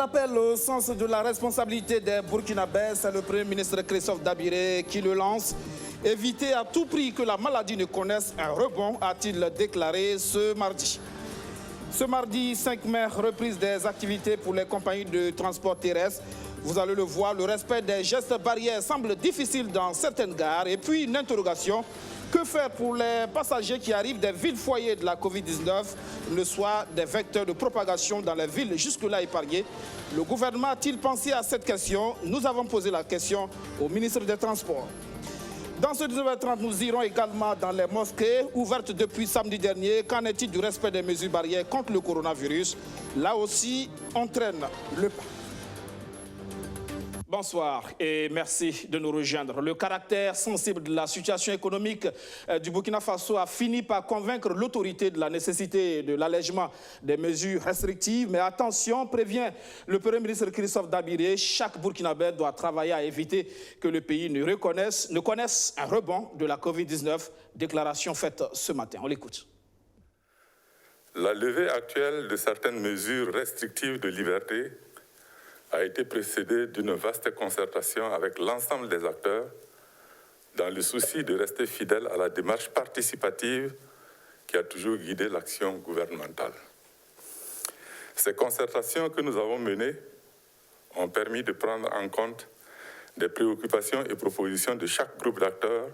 L'appel au sens de la responsabilité des Burkinabés, c'est le Premier ministre Christophe Dabiré qui le lance. Éviter à tout prix que la maladie ne connaisse un rebond, a-t-il déclaré ce mardi. Ce mardi 5 mai, reprise des activités pour les compagnies de transport terrestre. Vous allez le voir, le respect des gestes barrières semble difficile dans certaines gares. Et puis une interrogation, que faire pour les passagers qui arrivent des villes foyers de la Covid-19, ne soient des vecteurs de propagation dans les villes jusque-là épargnées? Le gouvernement a-t-il pensé à cette question? Nous avons posé la question au ministre des Transports. Dans ce 19h30, nous irons également dans les mosquées ouvertes depuis samedi dernier. Qu'en est-il du respect des mesures barrières contre le coronavirus? Là aussi, on traîne le pas. Bonsoir et merci de nous rejoindre. Le caractère sensible de la situation économique du Burkina Faso a fini par convaincre l'autorité de la nécessité de l'allègement des mesures restrictives. Mais attention, prévient le Premier ministre Christophe Dabiré, chaque Burkinabé doit travailler à éviter que le pays ne connaisse un rebond de la Covid-19. Déclaration faite ce matin. On l'écoute. La levée actuelle de certaines mesures restrictives de liberté a été précédée d'une vaste concertation avec l'ensemble des acteurs dans le souci de rester fidèle à la démarche participative qui a toujours guidé l'action gouvernementale. Ces concertations que nous avons menées ont permis de prendre en compte des préoccupations et propositions de chaque groupe d'acteurs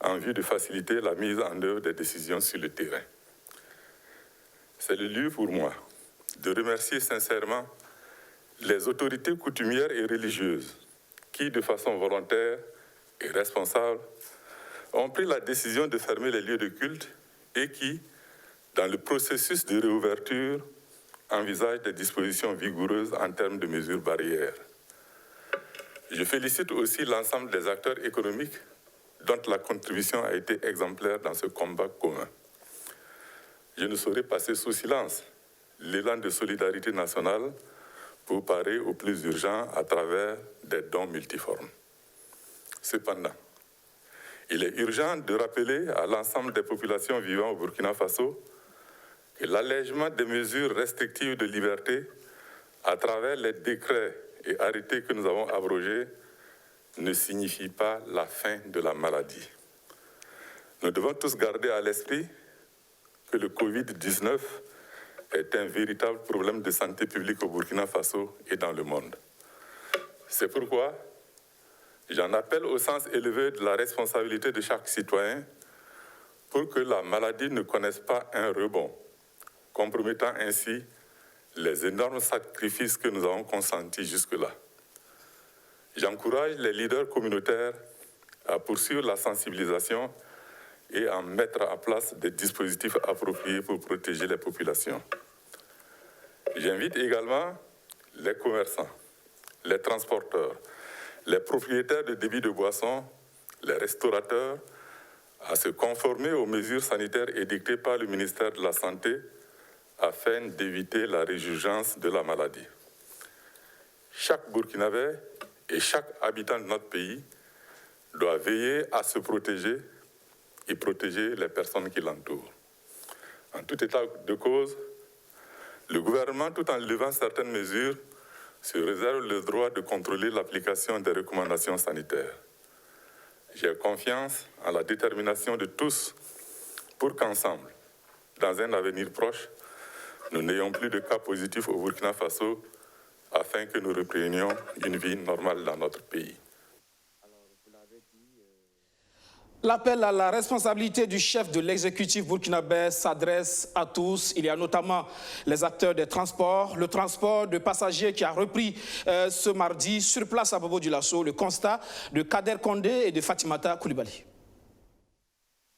en vue de faciliter la mise en œuvre des décisions sur le terrain. C'est le lieu pour moi de remercier sincèrement les autorités coutumières et religieuses qui, de façon volontaire et responsable, ont pris la décision de fermer les lieux de culte et qui, dans le processus de réouverture, envisagent des dispositions vigoureuses en termes de mesures barrières. Je félicite aussi l'ensemble des acteurs économiques dont la contribution a été exemplaire dans ce combat commun. Je ne saurais passer sous silence l'élan de solidarité nationale pour parer au plus urgent à travers des dons multiformes. Cependant, il est urgent de rappeler à l'ensemble des populations vivant au Burkina Faso que l'allègement des mesures restrictives de liberté à travers les décrets et arrêtés que nous avons abrogés ne signifie pas la fin de la maladie. Nous devons tous garder à l'esprit que le Covid-19 est un véritable problème de santé publique au Burkina Faso et dans le monde. C'est pourquoi j'en appelle au sens élevé de la responsabilité de chaque citoyen pour que la maladie ne connaisse pas un rebond, compromettant ainsi les énormes sacrifices que nous avons consentis jusque-là. J'encourage les leaders communautaires à poursuivre la sensibilisation et à mettre en place des dispositifs appropriés pour protéger les populations. J'invite également les commerçants, les transporteurs, les propriétaires de débits de boissons, les restaurateurs à se conformer aux mesures sanitaires édictées par le ministère de la Santé afin d'éviter la résurgence de la maladie. Chaque Burkinabé et chaque habitant de notre pays doit veiller à se protéger et protéger les personnes qui l'entourent. En tout état de cause, le gouvernement, tout en levant certaines mesures, se réserve le droit de contrôler l'application des recommandations sanitaires. J'ai confiance en la détermination de tous pour qu'ensemble, dans un avenir proche, nous n'ayons plus de cas positifs au Burkina Faso afin que nous reprenions une vie normale dans notre pays. L'appel à la responsabilité du chef de l'exécutif burkinabé s'adresse à tous. Il y a notamment les acteurs des transports, le transport de passagers qui a repris ce mardi sur place à Bobo-Dioulasso, le constat de Kader Kondé et de Fatimata Koulibaly.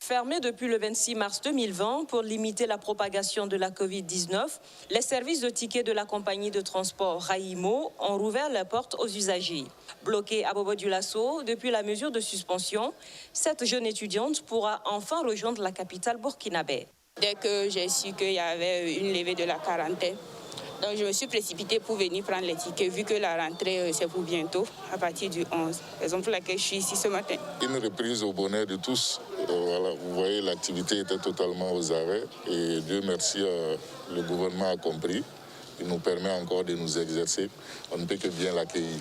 Fermés depuis le 26 mars 2020 pour limiter la propagation de la Covid-19, les services de tickets de la compagnie de transport Raimo ont rouvert les portes aux usagers. Bloquée à Bobo-Dioulasso depuis la mesure de suspension, cette jeune étudiante pourra enfin rejoindre la capitale burkinabé. Dès que j'ai su qu'il y avait une levée de la quarantaine, donc je me suis précipitée pour venir prendre les tickets, vu que la rentrée c'est pour bientôt, à partir du 11. Raison pour laquelle je suis ici ce matin. Une reprise au bonheur de tous. Voilà, vous voyez, l'activité était totalement aux arrêts. Et Dieu merci, le gouvernement a compris. Il nous permet encore de nous exercer. On ne peut que bien l'accueillir.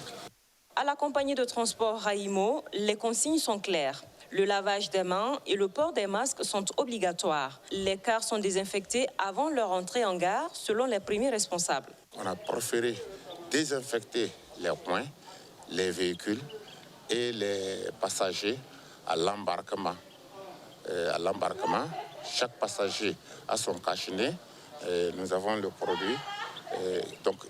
À la compagnie de transport Raimo, les consignes sont claires. Le lavage des mains et le port des masques sont obligatoires. Les cars sont désinfectés avant leur entrée en gare, selon les premiers responsables. On a préféré désinfecter les coins, les véhicules et les passagers à l'embarquement. Chaque passager a son cache-nez. Nous avons le produit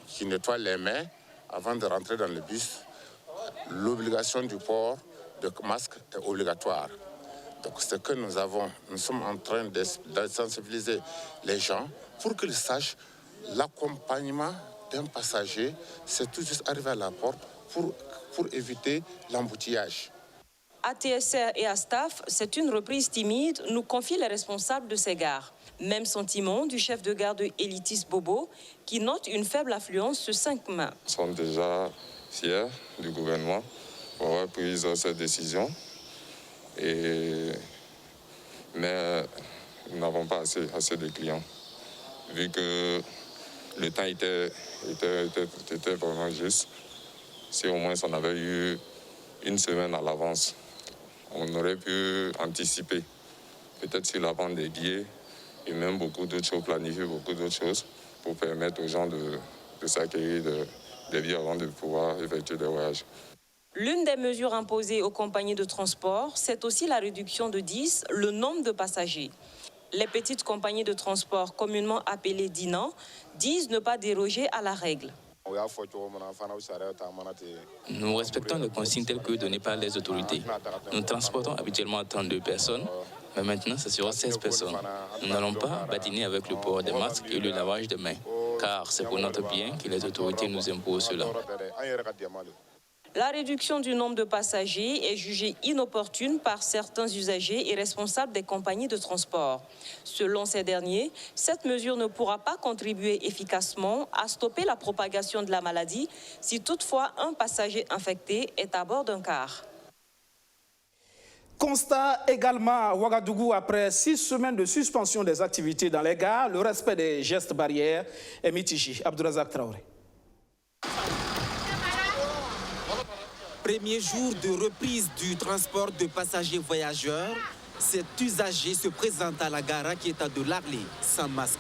qui nettoie les mains avant de rentrer dans le bus. L'obligation du port de masque est obligatoire. Donc ce que nous sommes en train de sensibiliser les gens pour qu'ils sachent l'accompagnement d'un passager, c'est tout juste arriver à la porte pour éviter l'embouteillage. À TSR et à Staff, c'est une reprise timide, nous confient les responsables de ces gares. Même sentiment du chef de gare de Elitis Bobo, qui note une faible affluence ce 5 mai. Nous sommes déjà fiers du gouvernement pour avoir pris cette décision. Mais nous n'avons pas assez de clients, vu que le temps était vraiment juste. Si au moins on avait eu une semaine à l'avance, on aurait pu anticiper, peut-être sur la vente des billets et même beaucoup d'autres choses, planifier beaucoup d'autres choses pour permettre aux gens de s'acquérir des billets avant de pouvoir effectuer des voyages. L'une des mesures imposées aux compagnies de transport, c'est aussi la réduction de 10 le nombre de passagers. Les petites compagnies de transport, communément appelées DINAN, disent ne pas déroger à la règle. Nous respectons les consignes telles que données par les autorités. Nous transportons habituellement 32 personnes, mais maintenant ce sera 16 personnes. Nous n'allons pas badiner avec le port des masques et le lavage des mains, car c'est pour notre bien que les autorités nous imposent cela. La réduction du nombre de passagers est jugée inopportune par certains usagers et responsables des compagnies de transport. Selon ces derniers, cette mesure ne pourra pas contribuer efficacement à stopper la propagation de la maladie si toutefois un passager infecté est à bord d'un car. Constat également à Ouagadougou après 6 semaines de suspension des activités dans les gares, le respect des gestes barrières est mitigé. Abdourazak Traoré. Premier jour de reprise du transport de passagers voyageurs, cet usager se présente à la gare qui est à de Larlé sans masque.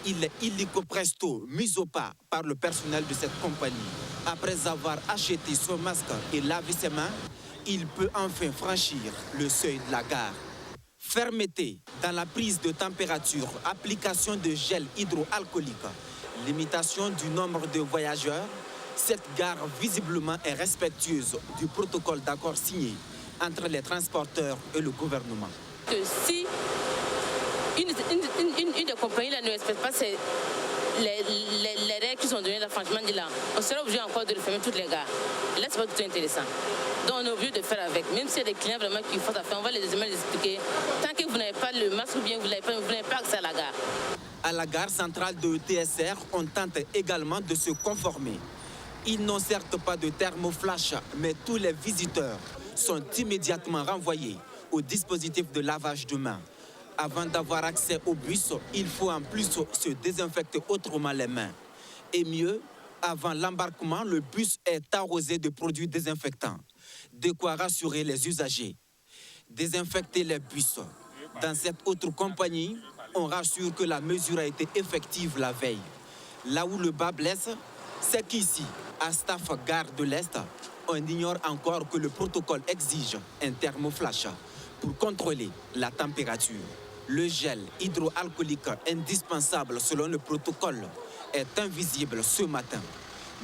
Il est illico presto mis au pas par le personnel de cette compagnie. Après avoir acheté son masque et lavé ses mains, il peut enfin franchir le seuil de la gare. Fermeté dans la prise de température, application de gel hydroalcoolique, limitation du nombre de voyageurs. Cette gare, visiblement, est respectueuse du protocole d'accord signé entre les transporteurs et le gouvernement. Si une des compagnies là, ne respecte pas les règles qui sont données, franchement, on sera obligé encore de refermer toutes les gares. Là, ce n'est pas tout intéressant. Donc, on est obligé de faire avec. Même s'il y a des clients vraiment qui font affaire, on va les expliquer. Tant que vous n'avez pas le masque ou bien vous n'avez pas accès à la gare. À la gare centrale de TSR, on tente également de se conformer. Ils n'ont certes pas de thermoflash, mais tous les visiteurs sont immédiatement renvoyés au dispositif de lavage de mains. Avant d'avoir accès au bus, il faut en plus se désinfecter autrement les mains. Et mieux, avant l'embarquement, le bus est arrosé de produits désinfectants. De quoi rassurer les usagers. Désinfecter les bus. Dans cette autre compagnie, on rassure que la mesure a été effective la veille. Là où le bas blesse, c'est qu'ici, à Staff Gare de l'Est, on ignore encore que le protocole exige un thermoflash pour contrôler la température. Le gel hydroalcoolique indispensable selon le protocole est invisible ce matin.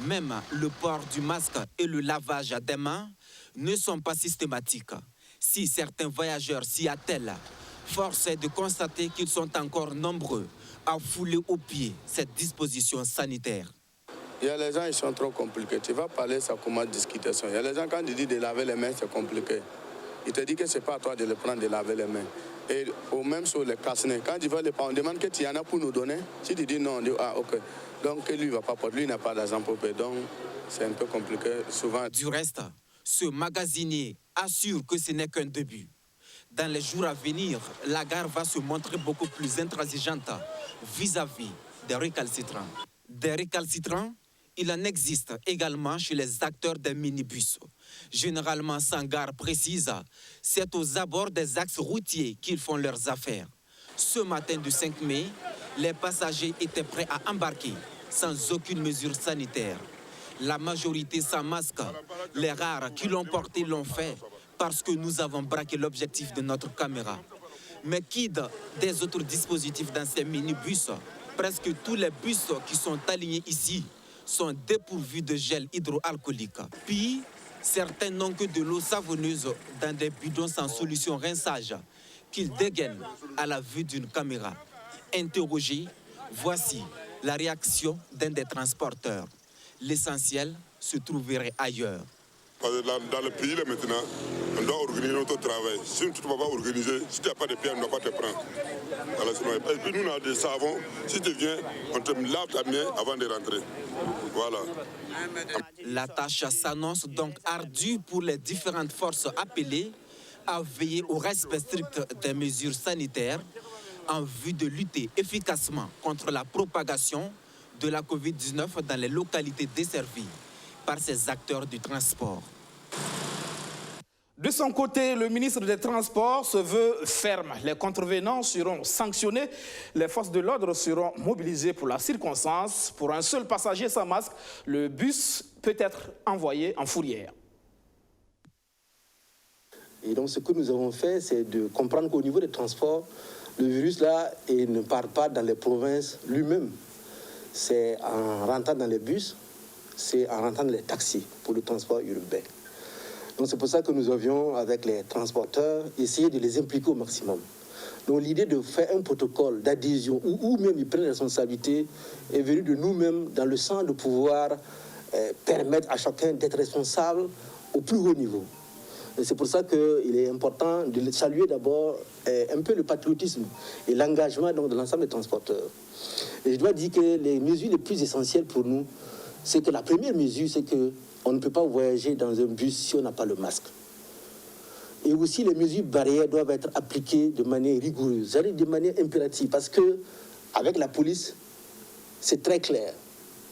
Même le port du masque et le lavage des mains ne sont pas systématiques. Si certains voyageurs s'y attellent, force est de constater qu'ils sont encore nombreux à fouler aux pieds cette disposition sanitaire. Il y a les gens, ils sont trop compliqués. Tu vas parler, ça commence discutation. Il y a les gens, quand ils disent de laver les mains, c'est compliqué. Ils te disent que ce n'est pas à toi de le prendre, de laver les mains. Et au même sur les casse-nez, quand ils veulent les prendre, on demande que tu y en as pour nous donner. Si tu dis non, on dit ah ok. Donc lui, il ne va pas porter, lui, il n'a pas d'argent pour payer. Donc c'est un peu compliqué souvent. Du reste, ce magasinier assure que ce n'est qu'un début. Dans les jours à venir, la gare va se montrer beaucoup plus intransigeante vis-à-vis des récalcitrants. Des récalcitrants, il en existe également chez les acteurs des minibus. Généralement sans gare précise, c'est aux abords des axes routiers qu'ils font leurs affaires. Ce matin du 5 mai, les passagers étaient prêts à embarquer sans aucune mesure sanitaire. La majorité sans masque, les rares qui l'ont porté l'ont fait parce que nous avons braqué l'objectif de notre caméra. Mais quid des autres dispositifs dans ces minibus? Presque tous les bus qui sont alignés ici sont dépourvus de gel hydroalcoolique. Puis, certains n'ont que de l'eau savonneuse dans des bidons sans solution rinçage qu'ils dégainent à la vue d'une caméra. Interrogé, voici la réaction d'un des transporteurs. L'essentiel se trouverait ailleurs. Parce que dans le pays, là, maintenant, on doit organiser notre travail. Si tu ne vas pas organiser, si tu n'as pas de pierre, on ne va pas te prendre. Et puis nous, on a des savons. Si tu viens, on te lave ta main avant de rentrer. Voilà. La tâche s'annonce donc ardue pour les différentes forces appelées à veiller au respect strict des mesures sanitaires en vue de lutter efficacement contre la propagation de la Covid-19 dans les localités desservies par ces acteurs du transport. De son côté, le ministre des Transports se veut ferme. Les contrevenants seront sanctionnés. Les forces de l'ordre seront mobilisées pour la circonstance. Pour un seul passager sans masque, le bus peut être envoyé en fourrière. Et donc ce que nous avons fait, c'est de comprendre qu'au niveau des transports, le virus là, il ne part pas dans les provinces lui-même. C'est en rentrant dans les bus, c'est en rentrant dans les taxis pour le transport urbain. Donc c'est pour ça que nous avions, avec les transporteurs, essayé de les impliquer au maximum. Donc l'idée de faire un protocole d'adhésion où même ils prennent la responsabilité est venue de nous-mêmes dans le sens de pouvoir permettre à chacun d'être responsable au plus haut niveau. Et c'est pour ça qu'il est important de saluer d'abord un peu le patriotisme et l'engagement de l'ensemble des transporteurs. Et je dois dire que les mesures les plus essentielles pour nous, c'est que la première mesure, c'est qu'on ne peut pas voyager dans un bus si on n'a pas le masque. Et aussi, les mesures barrières doivent être appliquées de manière rigoureuse, de manière impérative, parce qu'avec la police, c'est très clair.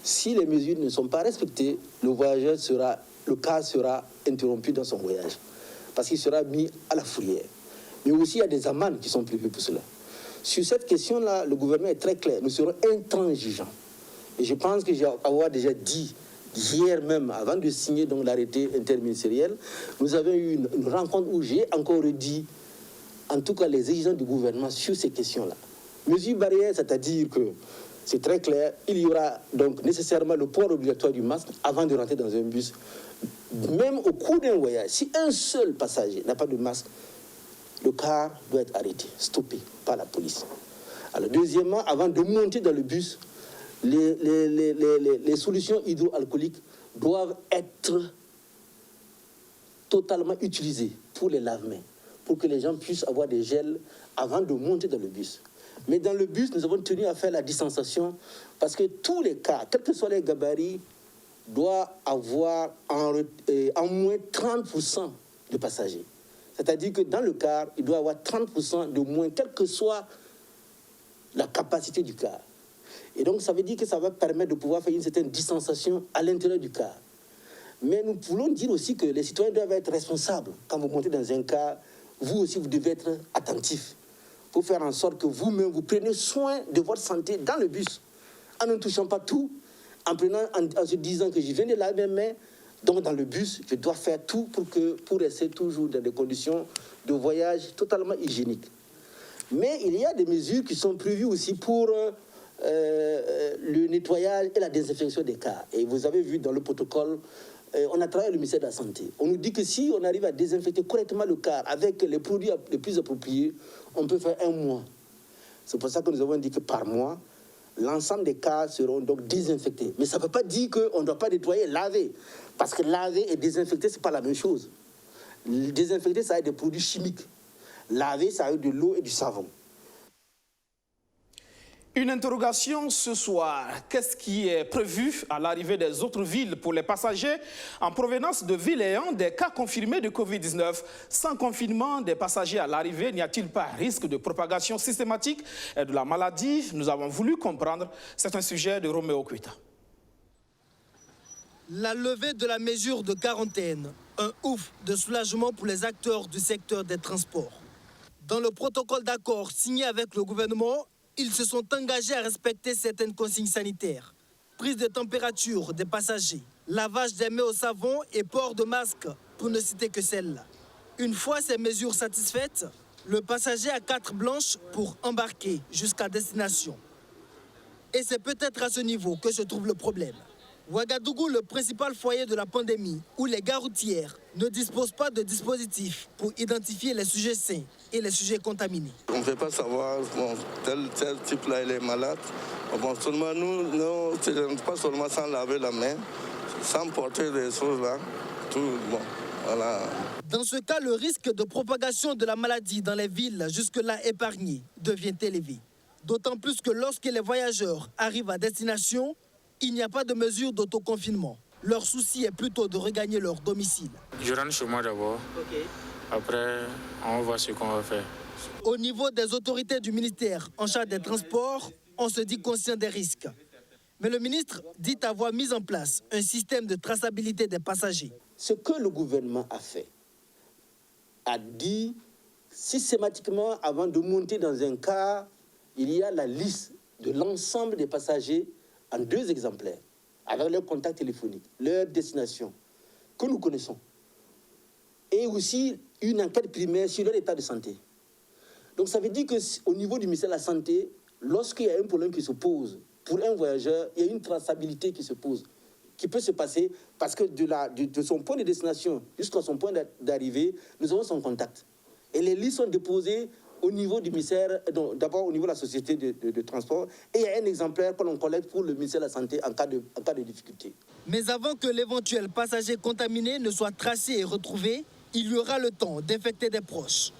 Si les mesures ne sont pas respectées, le cas sera interrompu dans son voyage, parce qu'il sera mis à la fourrière. Mais aussi, il y a des amendes qui sont prévues pour cela. Sur cette question-là, le gouvernement est très clair. Nous serons intransigeants. Et je pense que j'ai déjà dit hier même, avant de signer l'arrêté interministériel, nous avons eu une rencontre où j'ai encore dit, en tout cas, les exigences du gouvernement sur ces questions-là. Mesures barrières, c'est-à-dire que c'est très clair, il y aura donc nécessairement le port obligatoire du masque avant de rentrer dans un bus. Même au cours d'un voyage, si un seul passager n'a pas de masque, le car doit être arrêté, stoppé par la police. Alors, deuxièmement, avant de monter dans le bus, les solutions hydroalcooliques doivent être totalement utilisées pour les lave-mains, pour que les gens puissent avoir des gels avant de monter dans le bus. Mais dans le bus, nous avons tenu à faire la distanciation parce que tous les cas, quels que soient les gabarits, doivent avoir en moins 30% de passagers. C'est-à-dire que dans le car, il doit y avoir 30% de moins, quelle que soit la capacité du car. Et donc, ça veut dire que ça va permettre de pouvoir faire une certaine distanciation à l'intérieur du car. Mais nous voulons dire aussi que les citoyens doivent être responsables. Quand vous montez dans un car, vous aussi, vous devez être attentifs pour faire en sorte que vous-même, vous preniez soin de votre santé dans le bus, en ne touchant pas tout, en se disant que je viens de laver mes mains, donc dans le bus, je dois faire tout pour rester toujours dans des conditions de voyage totalement hygiéniques. Mais il y a des mesures qui sont prévues aussi pour le nettoyage et la désinfection des cars. Et vous avez vu dans le protocole, on a travaillé avec le ministère de la Santé. On nous dit que si on arrive à désinfecter correctement le car avec les produits les plus appropriés, on peut faire 1 mois. C'est pour ça que nous avons dit que par mois, l'ensemble des cars seront donc désinfectés. Mais ça ne veut pas dire qu'on ne doit pas nettoyer, laver. Parce que laver et désinfecter, ce n'est pas la même chose. Désinfecter, ça a des produits chimiques. Laver, ça a de l'eau et du savon. Une interrogation ce soir. Qu'est-ce qui est prévu à l'arrivée des autres villes pour les passagers en provenance de villes ayant des cas confirmés de Covid-19? Sans confinement des passagers à l'arrivée, n'y a-t-il pas risque de propagation systématique de la maladie? Nous avons voulu comprendre. C'est un sujet de Roméo Kuita. La levée de la mesure de quarantaine, un ouf de soulagement pour les acteurs du secteur des transports. Dans le protocole d'accord signé avec le gouvernement, ils se sont engagés à respecter certaines consignes sanitaires. Prise de température des passagers, lavage des mains au savon et port de masque, pour ne citer que celles-là. Une fois ces mesures satisfaites, le passager a carte blanche pour embarquer jusqu'à destination. Et c'est peut-être à ce niveau que se trouve le problème. Ouagadougou, le principal foyer de la pandémie, où les gares routières ne disposent pas de dispositifs pour identifier les sujets sains et les sujets contaminés. On ne peut pas savoir, tel type-là, il est malade. Bon, seulement nous c'est pas seulement sans laver la main, sans porter des choses-là. Voilà. Dans ce cas, le risque de propagation de la maladie dans les villes jusque-là épargnées devient élevé. D'autant plus que lorsque les voyageurs arrivent à destination, il n'y a pas de mesure d'autoconfinement. Leur souci est plutôt de regagner leur domicile. Je rentre chez moi d'abord. Okay. Après, on voit ce qu'on va faire. Au niveau des autorités du ministère en charge des transports, on se dit conscient des risques. Mais le ministre dit avoir mis en place un système de traçabilité des passagers. Ce que le gouvernement a fait, a dit systématiquement, avant de monter dans un car, il y a la liste de l'ensemble des passagers en 2 exemplaires, avec leur contact téléphonique, leur destination, que nous connaissons. Et aussi une enquête primaire sur leur état de santé. Donc ça veut dire qu'au niveau du ministère de la Santé, lorsqu'il y a un problème qui se pose pour un voyageur, il y a une traçabilité qui se pose, qui peut se passer parce que de son point de destination jusqu'à son point d'arrivée, nous avons son contact. Et les listes sont déposées au niveau du ministère, d'abord au niveau de la société de transport, et il y a un exemplaire que l'on collecte pour le ministère de la Santé en cas de difficulté. Mais avant que l'éventuel passager contaminé ne soit tracé et retrouvé, il y aura le temps d'infecter des proches.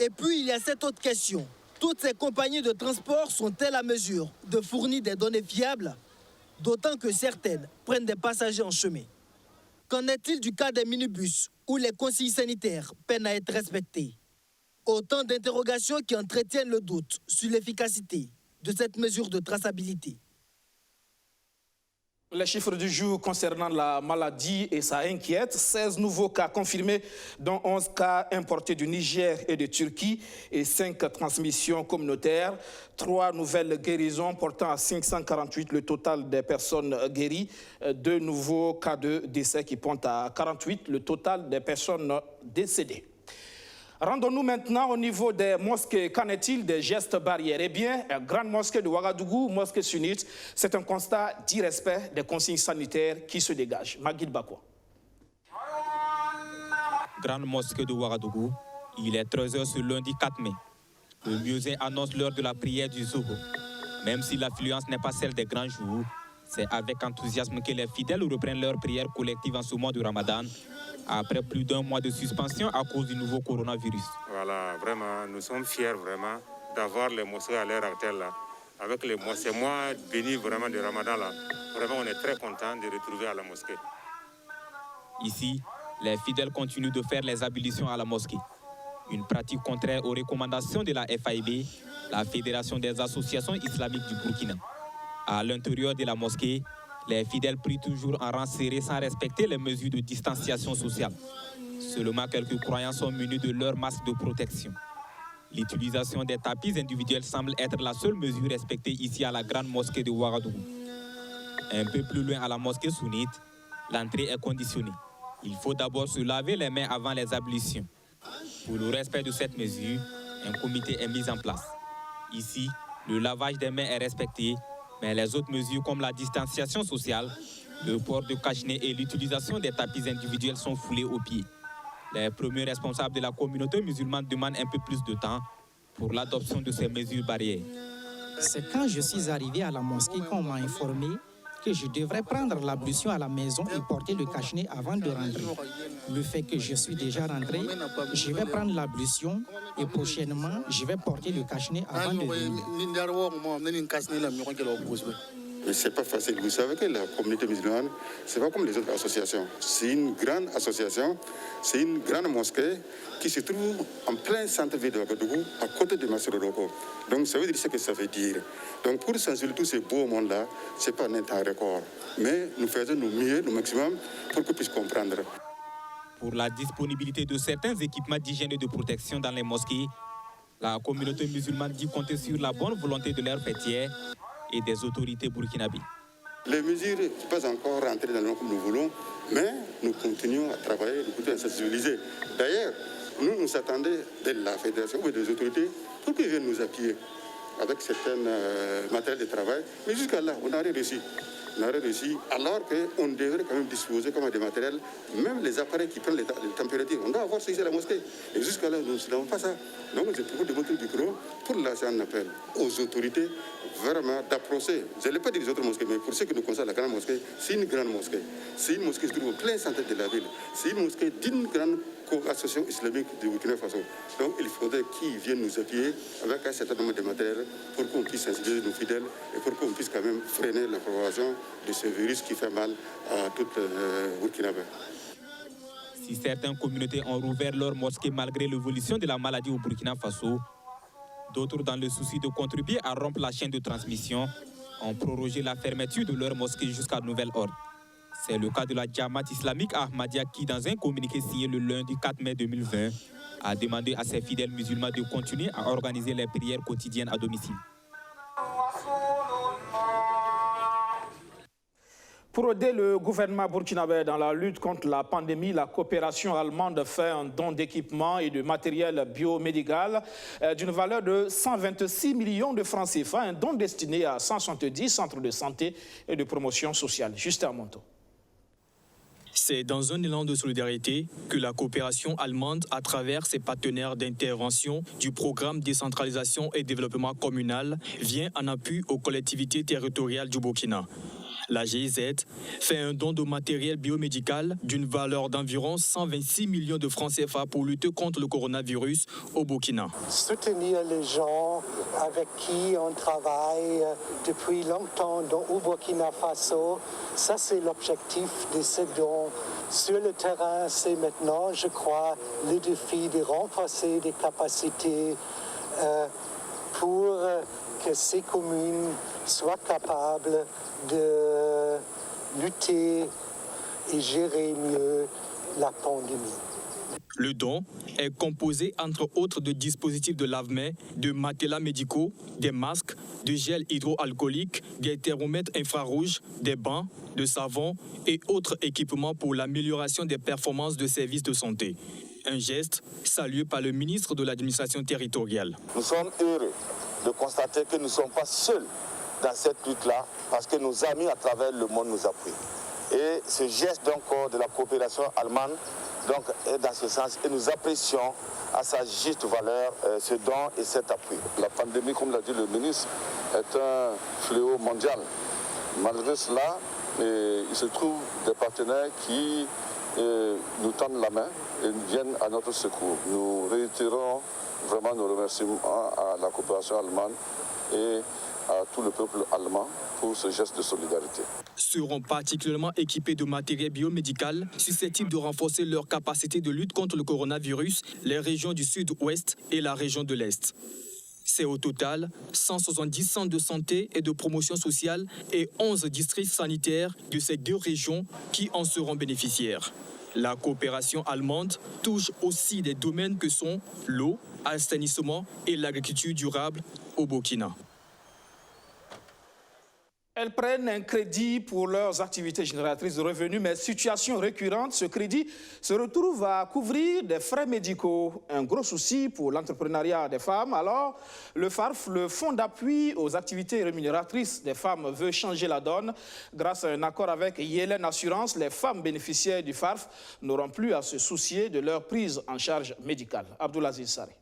Et puis il y a cette autre question. Toutes ces compagnies de transport sont-elles à mesure de fournir des données fiables? D'autant que certaines prennent des passagers en chemin. Qu'en est-il du cas des minibus où les consignes sanitaires peinent à être respectées? Autant d'interrogations qui entretiennent le doute sur l'efficacité de cette mesure de traçabilité. Les chiffres du jour concernant la maladie et ça inquiète. 16 nouveaux cas confirmés, dont 11 cas importés du Niger et de Turquie et 5 transmissions communautaires. 3 nouvelles guérisons portant à 548 le total des personnes guéries. 2 nouveaux cas de décès qui pointent à 48 le total des personnes décédées. Rendons-nous maintenant au niveau des mosquées. Qu'en est-il des gestes barrières? Eh bien, la grande mosquée de Ouagadougou, mosquée sunnite, c'est un constat d'irrespect des consignes sanitaires qui se dégagent. Maguid Bakwa. Grande mosquée de Ouagadougou, il est 13h ce lundi 4 mai. Le muezzin annonce l'heure de la prière du Zuhur. Même si l'affluence n'est pas celle des grands jours, c'est avec enthousiasme que les fidèles reprennent leur prière collective en ce mois de Ramadan, après plus d'1 mois de suspension à cause du nouveau coronavirus. Voilà, vraiment, nous sommes fiers vraiment d'avoir les mosquées à l'heure actuelle là. Avec ces mois bénis vraiment de Ramadan là, vraiment on est très contents de retrouver à la mosquée. Ici, les fidèles continuent de faire les ablutions à la mosquée. Une pratique contraire aux recommandations de la FAIB, la Fédération des associations islamiques du Burkina. À l'intérieur de la mosquée, les fidèles prient toujours en rang serré sans respecter les mesures de distanciation sociale. Seulement quelques croyants sont munis de leur masque de protection. L'utilisation des tapis individuels semble être la seule mesure respectée ici à la grande mosquée de Ouagadougou. Un peu plus loin à la mosquée sunnite, l'entrée est conditionnée. Il faut d'abord se laver les mains avant les ablutions. Pour le respect de cette mesure, un comité est mis en place. Ici, le lavage des mains est respecté, mais les autres mesures comme la distanciation sociale, le port de cache-nez et l'utilisation des tapis individuels sont foulés aux pieds. Les premiers responsables de la communauté musulmane demandent un peu plus de temps pour l'adoption de ces mesures barrières. C'est quand je suis arrivé à la mosquée qu'on m'a informé que je devrais prendre l'ablution à la maison et porter le cache-nez avant de rentrer. Le fait que je suis déjà rentré, je vais prendre l'ablution et prochainement, je vais porter le cache-nez avant de venir. Mais ce n'est pas facile. Vous savez que la communauté musulmane, ce n'est pas comme les autres associations. C'est une grande association, c'est une grande mosquée qui se trouve en plein centre-ville de Ouagadougou, à côté de Massoroko. Donc ça veut dire ce que ça veut dire. Donc pour sensibiliser tous ces beaux mondes-là, ce n'est pas un temps record. Mais nous faisons nos mieux, nos maximum, pour qu'ils puissent comprendre. Pour la disponibilité de certains équipements d'hygiène et de protection dans les mosquées, la communauté musulmane dit compter sur la bonne volonté de leurs fêtières et des autorités burkinabées. Les mesures ne sont pas encore rentrées dans le nom comme nous voulons, mais nous continuons à travailler, nous continuons à sensibiliser. D'ailleurs, nous attendons de la fédération ou des autorités pour qu'ils viennent nous appuyer avec certains matériels de travail. Mais jusqu'à là, on n'a rien réussi. On n'a rien réussi, alors qu'on devrait quand même disposer comme des matériels, même les appareils qui prennent les températures. On doit avoir ça ici à la mosquée. Et jusqu'à là, nous n'avons pas ça. Donc, c'est pour démontrer du gros, pour lancer un appel aux autorités, vraiment d'approcher. Je ne l'ai pas dit les autres mosquées, mais pour ceux qui nous concernent, la grande mosquée, c'est une grande mosquée. C'est une mosquée qui se trouve au plein centre de la ville. C'est une mosquée d'une grande association islamique de Burkina Faso. Donc il faudrait qu'ils viennent nous appuyer avec un certain nombre de matériels pour qu'on puisse sensibiliser nos fidèles et pour qu'on puisse quand même freiner la propagation de ce virus qui fait mal à toute Burkinabé. Si certaines communautés ont rouvert leurs mosquées malgré l'évolution de la maladie au Burkina Faso, d'autres, dans le souci de contribuer à rompre la chaîne de transmission, ont prorogé la fermeture de leurs mosquées jusqu'à nouvel ordre. C'est le cas de la Jamaat islamique Ahmadiyya qui, dans un communiqué signé le lundi 4 mai 2020, a demandé à ses fidèles musulmans de continuer à organiser les prières quotidiennes à domicile. Pour aider le gouvernement burkinabé dans la lutte contre la pandémie, la coopération allemande fait un don d'équipements et de matériel biomédical d'une valeur de 126 millions de francs CFA, un don destiné à 170 centres de santé et de promotion sociale. Justin Monto. C'est dans un élan de solidarité que la coopération allemande, à travers ses partenaires d'intervention du programme décentralisation et développement communal, vient en appui aux collectivités territoriales du Burkina. La GIZ fait un don de matériel biomédical d'une valeur d'environ 126 millions de francs CFA pour lutter contre le coronavirus au Burkina. Soutenir les gens avec qui on travaille depuis longtemps au Burkina Faso, ça c'est l'objectif de ce don. Sur le terrain, c'est maintenant, je crois, le défi de renforcer des capacités pour que ces communes soient capables de lutter et gérer mieux la pandémie. Le don est composé entre autres de dispositifs de lave-mains, de matelas médicaux, des masques, de gel hydroalcoolique, des thermomètres infrarouges, des bancs, de savon et autres équipements pour l'amélioration des performances de services de santé. Un geste salué par le ministre de l'administration territoriale. Nous sommes heureux de constater que nous ne sommes pas seuls dans cette lutte-là, parce que nos amis à travers le monde nous appuient. Et ce geste de la coopération allemande est dans ce sens, et nous apprécions à sa juste valeur ce don et cet appui. La pandémie, comme l'a dit le ministre, est un fléau mondial. Malgré cela, il se trouve des partenaires qui nous tendent la main et viennent à notre secours. Nous réitérons vraiment nos remerciements à la coopération allemande et à tout le peuple allemand pour ce geste de solidarité. Seront particulièrement équipés de matériel biomédical susceptibles de renforcer leur capacité de lutte contre le coronavirus, les régions du sud-ouest et la région de l'est. C'est au total 170 centres de santé et de promotion sociale et 11 districts sanitaires de ces deux régions qui en seront bénéficiaires. La coopération allemande touche aussi des domaines que sont l'eau, l'assainissement et l'agriculture durable au Burkina. Elles prennent un crédit pour leurs activités génératrices de revenus, mais situation récurrente, ce crédit se retrouve à couvrir des frais médicaux. Un gros souci pour l'entrepreneuriat des femmes. Alors, le FARF, le Fonds d'appui aux activités rémunératrices des femmes, veut changer la donne. Grâce à un accord avec Yellen Assurance, les femmes bénéficiaires du FARF n'auront plus à se soucier de leur prise en charge médicale. Abdoulaziz Saré.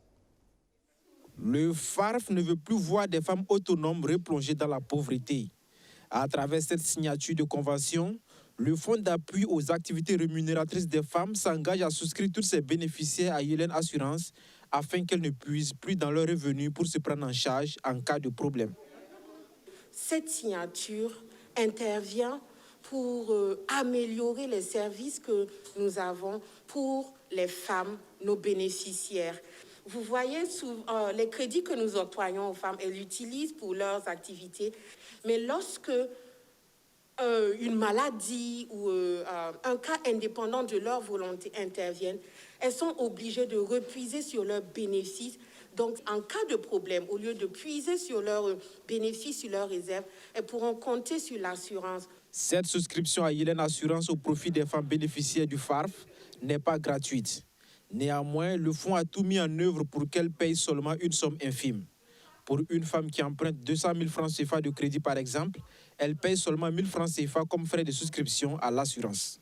Le FARF ne veut plus voir des femmes autonomes replongées dans la pauvreté. À travers cette signature de convention, le Fonds d'appui aux activités rémunératrices des femmes s'engage à souscrire tous ses bénéficiaires à Yellen Assurance afin qu'elles ne puisent plus dans leurs revenus pour se prendre en charge en cas de problème. Cette signature intervient pour améliorer les services que nous avons pour les femmes, nos bénéficiaires. Vous voyez, les crédits que nous octroyons aux femmes, elles l'utilisent pour leurs activités. Mais lorsque une maladie ou un cas indépendant de leur volonté interviennent, elles sont obligées de repuiser sur leurs bénéfices. Donc, en cas de problème, au lieu de puiser sur leurs bénéfices, sur leurs réserves, elles pourront compter sur l'assurance. Cette souscription à Yellen Assurance au profit des femmes bénéficiaires du FARF n'est pas gratuite. Néanmoins, le fonds a tout mis en œuvre pour qu'elles payent seulement une somme infime. Pour une femme qui emprunte 200 000 francs CFA de crédit, par exemple, elle paye seulement 1 000 francs CFA comme frais de souscription à l'assurance.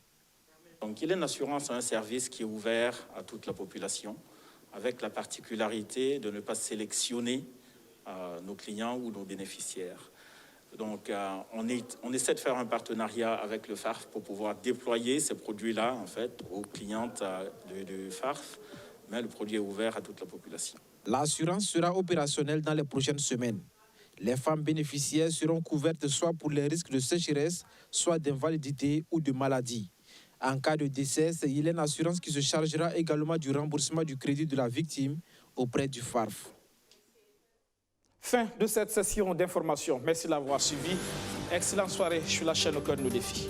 Donc, Yellen Assurance a un service qui est ouvert à toute la population, avec la particularité de ne pas sélectionner nos clients ou nos bénéficiaires. Donc, on essaie de faire un partenariat avec le FARF pour pouvoir déployer ces produits-là, en fait, aux clientes du FARF, mais le produit est ouvert à toute la population. L'assurance sera opérationnelle dans les prochaines semaines. Les femmes bénéficiaires seront couvertes soit pour les risques de sécheresse, soit d'invalidité ou de maladie. En cas de décès, c'est Yellen Assurance qui se chargera également du remboursement du crédit de la victime auprès du FARF. Fin de cette session d'information. Merci de l'avoir suivi. Excellente soirée sur la chaîne Au Cœur de nos défis.